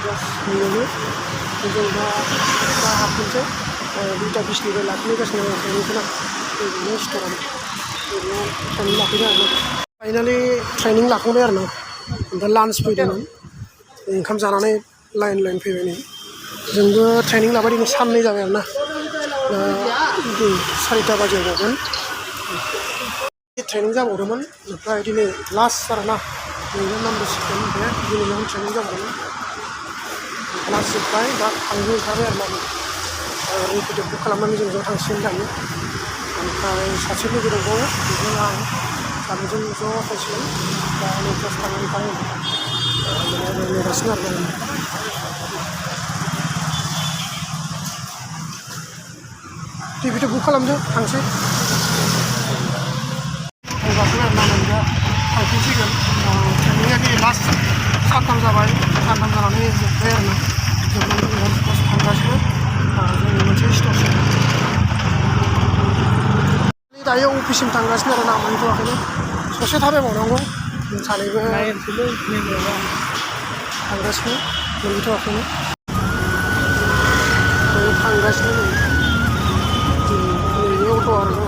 just नुनो जों दा हाबफिनसै 2:20निफ्राय लाखिगासिनो ट्रेनिंखौना ओरैनो स्ट'राव ओरैनो ट्रेनिं लाफैदों आरो फाइनालि ट्रेनिं लाखांबाय आरो ना ओमफ्राय लान्च फैदोंमोन ओंखाम जानानै लाइन फैबाय नै जोंबो ट्रेनिं लाबाय दिनै साननै जाबाय आरो ना 4टा बाजियाव गगोन ट्रेनिं जाबावदोंमोन ओमफ्राय दिनै लास्ट आरो ना नैबे नाम्बार 6 बे दिनैनो ट्रेनिं जाबावदोंमोन लास्ट जोब्बाय दा थांनो ओंखारबाय आरो ना रेपिड' बुक खालामनानै जों ज' थांसिगोन दायो ओमफ्राय सासे लोगो दंबावो बेजों आं सानैजों ज' थांसिगोन दा नै जास्ट थांनो ओंखारबाय नेगासिनो आरो ना टिकेट बुक खालामदो थांसै गाखोबाय आरो ना दा थांफिनसिगोन ट्रेनिंआ दिनै लास्ट सानथाम जाबाय सानथाम जानानै जोब्बाय आरो ना जोबनानै जों थांगासिनो जोंनि मोनसे स्ट'रसिम दायो अफिससिम थांगासिनो आरो ना मोनहैथ'वाखैनो ससे थाबायबावनांगौ जों सानैबो थांगासिनो मोनहैथ'वाखैनो थांगासिनो नैबे अट' आरो ना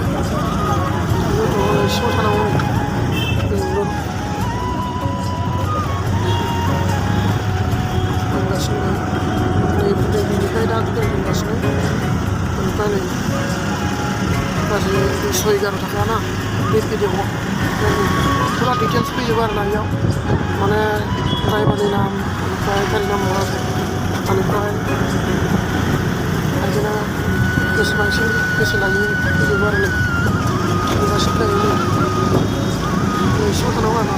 अट' सिङाव थानांगौ थांगासिनो नै बिनिफ्राय दा दोनगासिनो ओमफ्राय नै गाज्रि 111 थाखा ना रेपिड'आव फुरा डिटेल्स फैजोबो आरो ना बेयाव माने ड्राइभारनि नाम ओमफ्राय गारि नाम्बार बेनिफ्राय बिदिनो बेसेबांसिम बेसे लायो फैजोबो आरो थांगासिनो दायो नै सिङाव थानांगौ आरो ना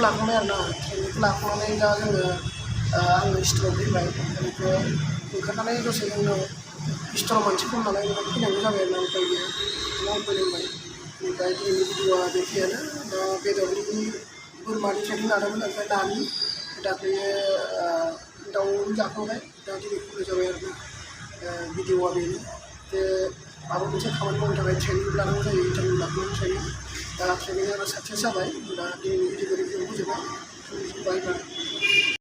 लाखांबाय आरो ना ट्रेनिंखौ लाखांनानै दा जोङो आङो स्ट'राव फैबाय बेनिफ्राय ओंखारनानै दसे जोंनो स्ट'राव मानसि खम नालाय फैनांगौ जाबाय आरो ना ओमफ्राय न'आव फैनांबाय ओमफ्राय दिनैनि भिडिअ'आ बेखिनियानो दा बेदरनि बोरमानि ट्रेनिं लादोंमोन ओमफ्राय नानि दाख्लैयो दाउनि जाखांबाय दा दिनै फुल जाबाय आरो ना भिडिअ'आ बेनो जे माबा मोनसे खामानि मावनो थाखाय ट्रेनिं लानांगौ जायो इन्टारभिउ लाखांनानै ट्रेनिं दा ट्रेनिंआ साक्सेस जाबाय दा दिनैनि भिडिअ'खौ फोजोबबाय बाय बाय